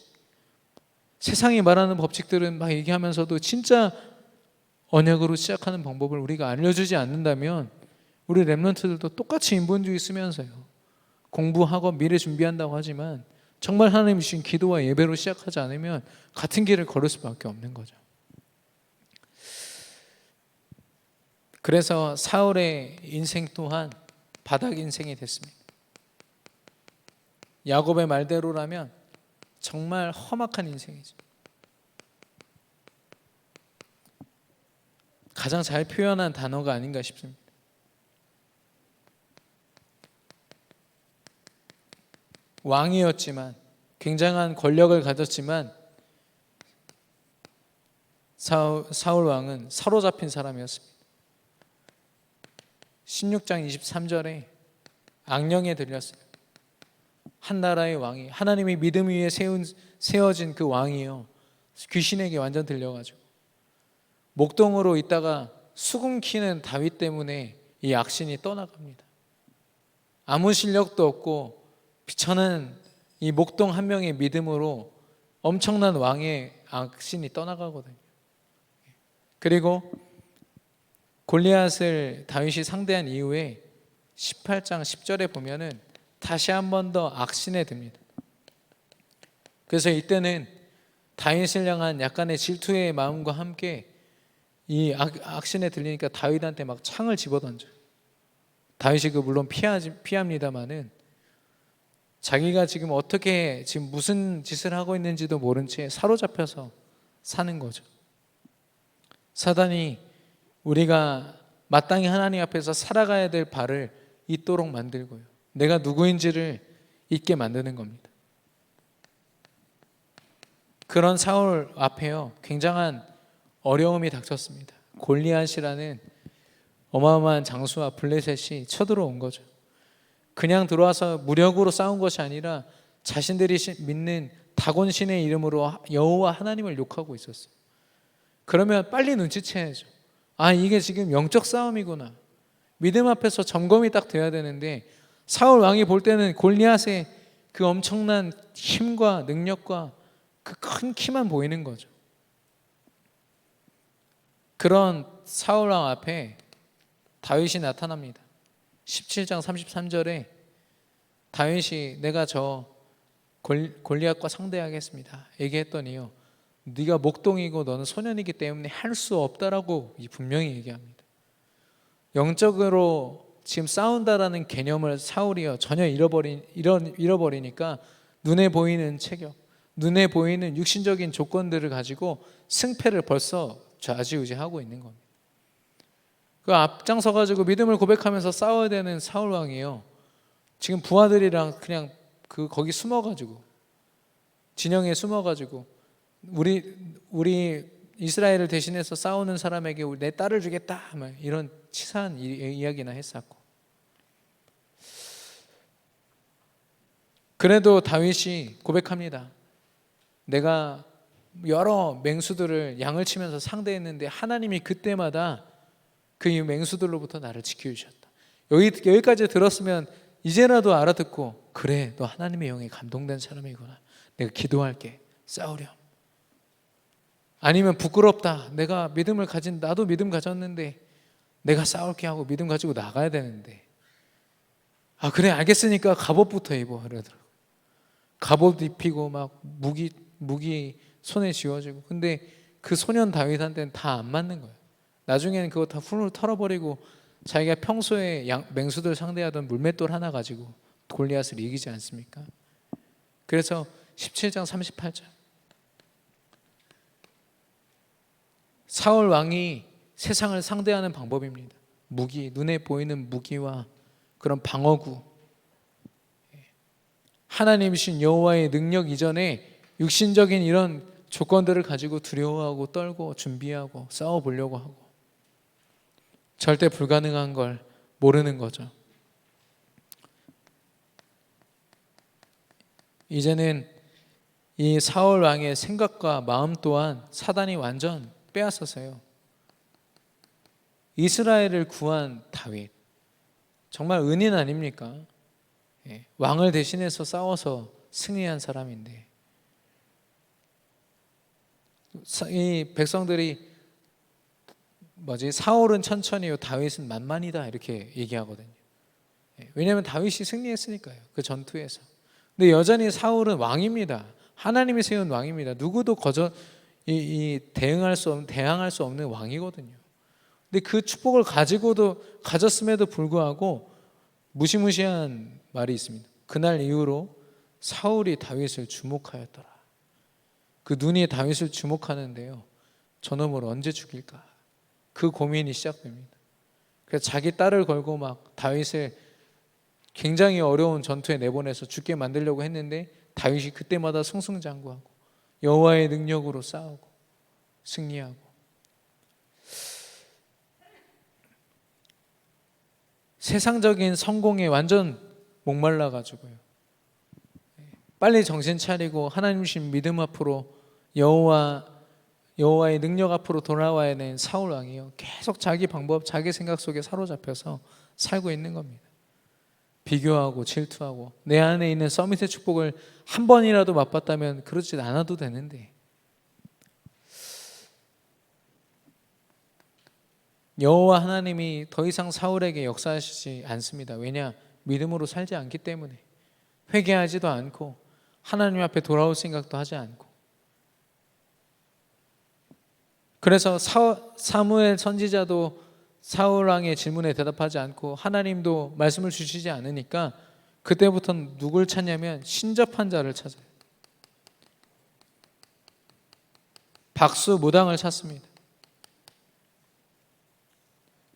세상이 말하는 법칙들은 막 얘기하면서도 진짜 언약으로 시작하는 방법을 우리가 알려주지 않는다면 우리 랩런트들도 똑같이 인본주의 쓰면서요. 공부하고 미래 준비한다고 하지만 정말 하나님 주신 기도와 예배로 시작하지 않으면 같은 길을 걸을 수밖에 없는 거죠. 그래서 사울의 인생 또한 바닥 인생이 됐습니다. 야곱의 말대로라면 정말 험악한 인생이죠. 가장 잘 표현한 단어가 아닌가 싶습니다. 왕이었지만 굉장한 권력을 가졌지만 사울 왕은 사로잡힌 사람이었습니다. 16장 23절에 악령에 들렸어요. 한 나라의 왕이 하나님이 믿음 위에 세워진 그 왕이요 귀신에게 완전 들려가지고 목동으로 있다가 수금 키는 다윗 때문에 이 악신이 떠나갑니다. 아무 실력도 없고 비천한 이 목동 한 명의 믿음으로 엄청난 왕의 악신이 떠나가거든요. 그리고 골리앗을 다윗이 상대한 이후에 18장 10절에 보면은 다시 한 번 더 악신에 듭니다. 그래서 이때는 다윗을 향한 약간의 질투의 마음과 함께 이 악신에 들리니까 다윗한테 막 창을 집어던져요. 다윗이 그 물론 피합니다마는 자기가 지금 어떻게 지금 무슨 짓을 하고 있는지도 모른 채 사로잡혀서 사는 거죠. 사단이 우리가 마땅히 하나님 앞에서 살아가야 될 발을 잇도록 만들고요. 내가 누구인지를 잊게 만드는 겁니다. 그런 사울 앞에요. 굉장한 어려움이 닥쳤습니다. 골리앗이라는 어마어마한 장수와 블레셋이 쳐들어온 거죠. 그냥 들어와서 무력으로 싸운 것이 아니라 자신들이 믿는 다곤신의 이름으로 여호와 하나님을 욕하고 있었어요. 그러면 빨리 눈치채야죠. 아, 이게 지금 영적 싸움이구나. 믿음 앞에서 점검이 딱 돼야 되는데 사울 왕이 볼 때는 골리앗의 그 엄청난 힘과 능력과 그 큰 키만 보이는 거죠. 그런 사울 왕 앞에 다윗이 나타납니다. 17장 33절에 다윗이 내가 저 골리앗과 상대하겠습니다 얘기했더니요, 네가 목동이고 너는 소년이기 때문에 할 수 없다라고 분명히 얘기합니다. 영적으로 지금 싸운다라는 개념을 사울이요 전혀 잃어버리니까 눈에 보이는 체격, 눈에 보이는 육신적인 조건들을 가지고 승패를 벌써 좌지우지하고 있는 겁니다. 그 앞장서 가지고 믿음을 고백하면서 싸워야 되는 사울 왕이요, 지금 부하들이랑 그냥 거기 숨어가지고 진영에 숨어가지고 우리 이스라엘을 대신해서 싸우는 사람에게 내 딸을 주겠다 이런 치사한 이야기나 했었고, 그래도 다윗이 고백합니다. 내가 여러 맹수들을 양을 치면서 상대했는데 하나님이 그때마다 그 맹수들로부터 나를 지켜주셨다. 여기까지 들었으면 이제라도 알아듣고, 그래 너 하나님의 영에 감동된 사람이구나, 내가 기도할게, 싸우렴. 아니면 부끄럽다, 내가 믿음을 가진, 나도 믿음 가졌는데 내가 싸울게 하고 믿음 가지고 나가야 되는데, 아 그래 알겠으니까 갑옷부터 입어 그러더라고. 갑옷 입히고 막 무기 손에 쥐어지고. 근데 그 소년 다윗한테는 다 안 맞는 거예요. 나중에는 그거 다 훌훌 털어버리고 자기가 평소에 맹수들 상대하던 물맷돌 하나 가지고 골리앗을 이기지 않습니까? 그래서 17장 38절, 사울 왕이 세상을 상대하는 방법입니다. 무기, 눈에 보이는 무기와 그런 방어구, 하나님이신 여호와의 능력 이전에 육신적인 이런 조건들을 가지고 두려워하고 떨고 준비하고 싸워보려고 하고 절대 불가능한 걸 모르는 거죠. 이제는 이 사울 왕의 생각과 마음 또한 사단이 완전 빼앗았어요. 이스라엘을 구한 다윗, 정말 은인 아닙니까? 왕을 대신해서 싸워서 승리한 사람인데 이 백성들이 사울은 천천히요 다윗은 만만이다 이렇게 얘기하거든요. 왜냐하면 다윗이 승리했으니까요, 그 전투에서. 근데 여전히 사울은 왕입니다. 하나님이 세운 왕입니다. 누구도 대항할 수 없는 왕이거든요. 근데 그 축복을 가졌음에도 불구하고 무시무시한 말이 있습니다. 그날 이후로 사울이 다윗을 주목하였더라. 그 눈이 다윗을 주목하는데요, 저놈을 언제 죽일까? 그 고민이 시작됩니다. 그래서 자기 딸을 걸고 막 다윗을 굉장히 어려운 전투에 내보내서 죽게 만들려고 했는데 다윗이 그때마다 승승장구하고 여호와의 능력으로 싸우고 승리하고. 세상적인 성공에 완전 목말라 가지고요, 빨리 정신 차리고 하나님이신 믿음 앞으로 여호와의 능력 앞으로 돌아와야 되는 사울 왕이요, 계속 자기 방법, 자기 생각 속에 사로잡혀서 살고 있는 겁니다. 비교하고 질투하고 내 안에 있는 서밋의 축복을 한 번이라도 맛봤다면 그러지 않아도 되는데, 여호와 하나님이 더 이상 사울에게 역사하시지 않습니다. 왜냐? 믿음으로 살지 않기 때문에. 회개하지도 않고 하나님 앞에 돌아올 생각도 하지 않고. 그래서 사무엘 선지자도 사울 왕의 질문에 대답하지 않고 하나님도 말씀을 주시지 않으니까 그때부터는 누굴 찾냐면 신접한 자를 찾아요. 박수무당을 찾습니다.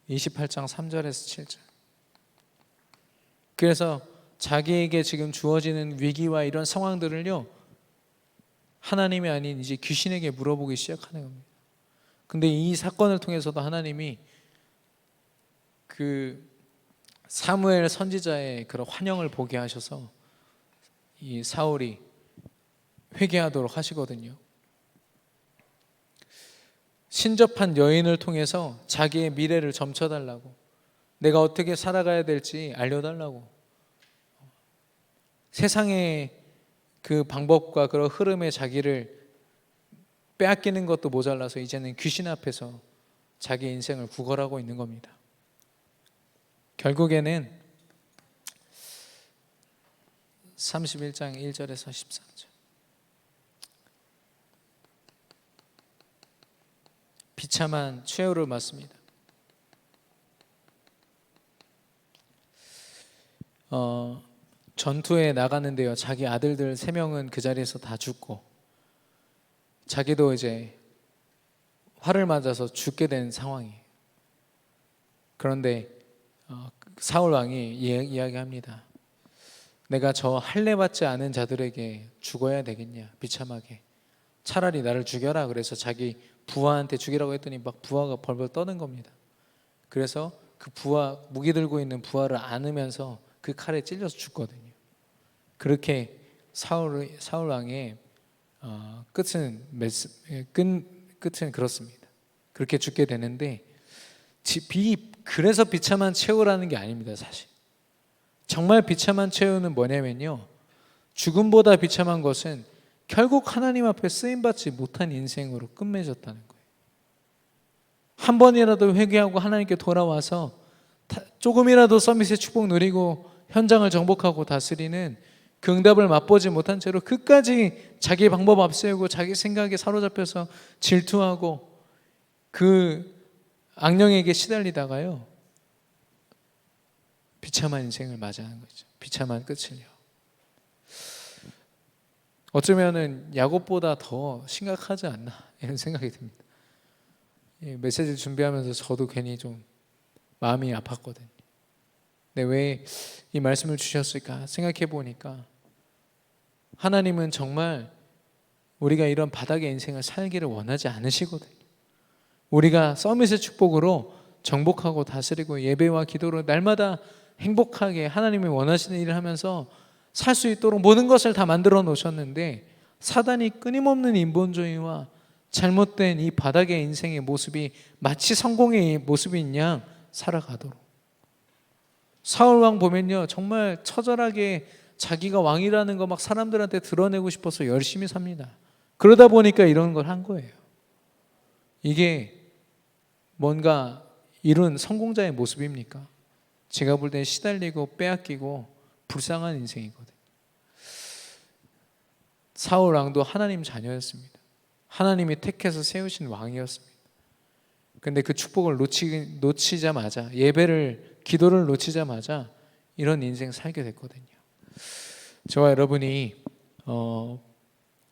28장 3절에서 7절. 그래서 자기에게 지금 주어지는 위기와 이런 상황들을요, 하나님이 아닌 이제 귀신에게 물어보기 시작하는 겁니다. 근데 이 사건을 통해서도 하나님이 그 사무엘 선지자의 그런 환영을 보게 하셔서 이 사울이 회개하도록 하시거든요. 신접한 여인을 통해서 자기의 미래를 점쳐달라고, 내가 어떻게 살아가야 될지 알려달라고, 세상의 그 방법과 그런 흐름에 자기를 빼앗기는 것도 모자라서 이제는 귀신 앞에서 자기 인생을 구걸하고 있는 겁니다. 결국에는 31장 1절에서 13절. 비참한 최후를 맞습니다. 전투에 나가는데요, 자기 아들들 3명은 그 자리에서 다 죽고 자기도 이제 활을 맞아서 죽게 된 상황이에요. 그런데 사울 왕이 이야기합니다. 내가 저 할례 받지 않은 자들에게 죽어야 되겠냐, 비참하게. 차라리 나를 죽여라. 그래서 자기 부하한테 죽이라고 했더니 막 부하가 벌벌 떠는 겁니다. 그래서 그 부하, 무기 들고 있는 부하를 안으면서 그 칼에 찔려서 죽거든요. 그렇게 사울 왕의 끝은 그렇습니다. 그렇게 죽게 되는데, 그래서 비참한 최후라는 게 아닙니다. 사실 정말 비참한 최후는 뭐냐면요, 죽음보다 비참한 것은 결국 하나님 앞에 쓰임받지 못한 인생으로 끝맺었다는 거예요. 한 번이라도 회개하고 하나님께 돌아와서 조금이라도 서밋의 축복 누리고 현장을 정복하고 다스리는 그 응답을 맛보지 못한 채로 끝까지 자기 방법 앞세우고 자기 생각에 사로잡혀서 질투하고 그 악령에게 시달리다가요, 비참한 인생을 맞이하는 거죠. 비참한 끝을요. 어쩌면은 야곱보다 더 심각하지 않나 이런 생각이 듭니다. 메시지를 준비하면서 저도 괜히 좀 마음이 아팠거든요. 근데 왜 이 말씀을 주셨을까 생각해 보니까 하나님은 정말 우리가 이런 바닥의 인생을 살기를 원하지 않으시거든요. 우리가 서밋의 축복으로 정복하고 다스리고 예배와 기도로 날마다 행복하게 하나님이 원하시는 일을 하면서 살 수 있도록 모든 것을 다 만들어 놓으셨는데, 사단이 끊임없는 인본주의와 잘못된 이 바닥의 인생의 모습이 마치 성공의 모습인 양 살아가도록. 사울 왕 보면요, 정말 처절하게 자기가 왕이라는 거 막 사람들한테 드러내고 싶어서 열심히 삽니다. 그러다 보니까 이런 걸 한 거예요. 이게 뭔가 이룬 성공자의 모습입니까? 제가 볼 땐 시달리고 빼앗기고 불쌍한 인생이거든요. 사울 왕도 하나님 자녀였습니다. 하나님이 택해서 세우신 왕이었습니다. 근데 그 축복을 놓치자마자, 예배를, 기도를 놓치자마자 이런 인생 살게 됐거든요. 저와 여러분이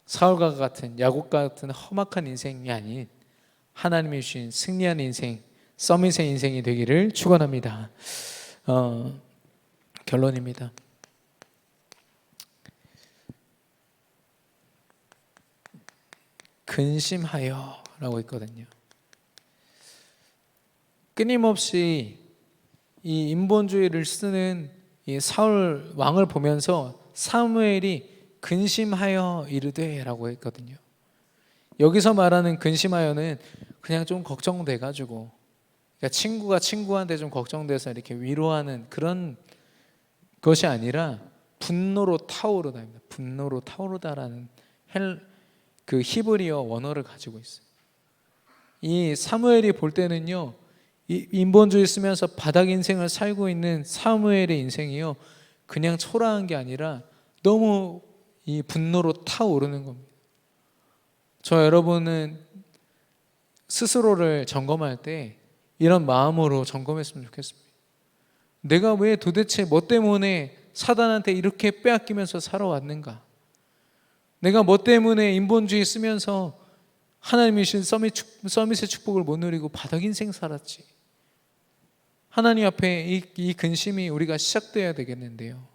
사울과 같은, 야곱과 같은 험악한 인생이 아닌 하나님이 주신 승리한 인생, 서밋의 인생이 되기를 축원합니다. 결론입니다. 근심하여 라고 있거든요. 끊임없이 이 인본주의를 쓰는 이 사울 왕을 보면서 사무엘이 근심하여 이르되 라고 했거든요. 여기서 말하는 근심하여는 그냥 좀 걱정돼 가지고, 그러니까 친구가 친구한테 좀 걱정돼서 이렇게 위로하는 그런 것이 아니라 분노로 타오르다입니다. 분노로 타오르다라는 그 히브리어 원어를 가지고 있어요. 이 사무엘이 볼 때는요, 이 인본주의 쓰면서 바닥 인생을 살고 있는 사무엘의 인생이요, 그냥 초라한 게 아니라 너무 이 분노로 타오르는 겁니다. 저 여러분은 스스로를 점검할 때 이런 마음으로 점검했으면 좋겠습니다. 내가 왜 도대체 뭐 때문에 사단한테 이렇게 빼앗기면서 살아왔는가? 내가 뭐 때문에 인본주의 쓰면서 하나님이 주신 서밋의 축복을 못 누리고 바닥 인생 살았지? 하나님 앞에 이 근심이 우리가 시작돼야 되겠는데요.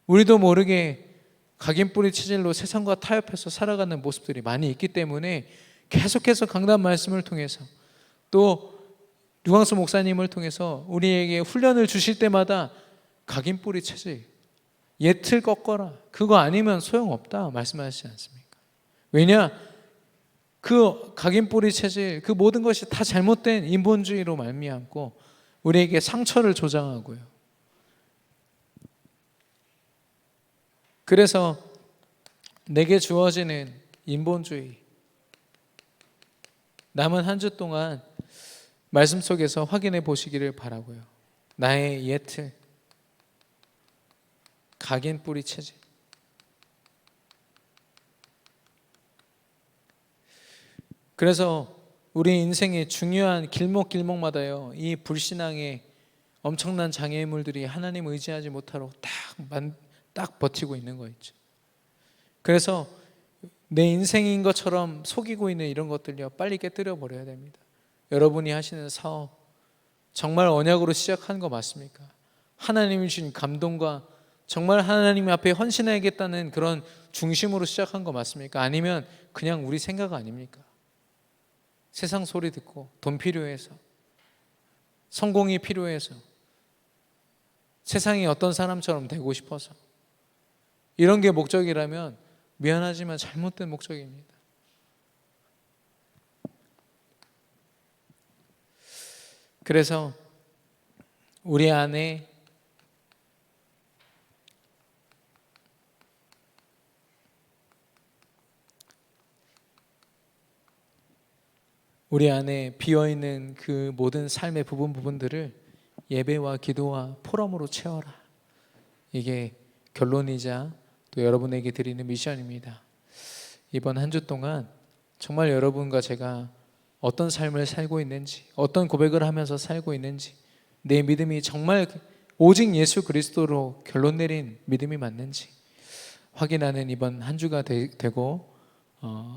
우리도 모르게 각인뿌리 체질로 세상과 타협해서 살아가는 모습들이 많이 있기 때문에 계속해서 강단 말씀을 통해서 또 유광수 목사님을 통해서 우리에게 훈련을 주실 때마다 각인뿌리 체질, 예틀 꺾어라, 그거 아니면 소용없다 말씀하시지 않습니까? 왜냐? 그 각인뿌리 체질, 그 모든 것이 다 잘못된 인본주의로 말미암고 우리에게 상처를 조장하고요. 그래서 내게 주어지는 인본주의, 남은 한 주 동안 말씀 속에서 확인해 보시기를 바라고요. 나의 예틀, 각인뿌리 체질. 그래서 우리 인생의 중요한 길목길목마다요, 이 불신앙의 엄청난 장애물들이 하나님 의지하지 못하고 딱 버티고 있는 거 있죠. 그래서 내 인생인 것처럼 속이고 있는 이런 것들요, 빨리 깨뜨려 버려야 됩니다. 여러분이 하시는 사업 정말 언약으로 시작한 거 맞습니까? 하나님이 주신 감동과 정말 하나님 앞에 헌신하겠다는 그런 중심으로 시작한 거 맞습니까? 아니면 그냥 우리 생각 아닙니까? 세상 소리 듣고 돈 필요해서, 성공이 필요해서, 세상이 어떤 사람처럼 되고 싶어서, 이런 게 목적이라면 미안하지만 잘못된 목적입니다. 그래서 우리 안에 비어있는 그 모든 삶의 부분들을 예배와 기도와 포럼으로 채워라. 이게 결론이자 또 여러분에게 드리는 미션입니다. 이번 한 주 동안 정말 여러분과 제가 어떤 삶을 살고 있는지, 어떤 고백을 하면서 살고 있는지, 내 믿음이 정말 오직 예수 그리스도로 결론 내린 믿음이 맞는지 확인하는 이번 한 주가 되고,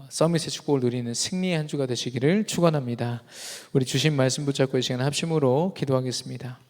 서밋의 축복을 누리는 승리의 한 주가 되시기를 축원합니다. 우리 주신 말씀 붙잡고 이 시간 합심으로 기도하겠습니다.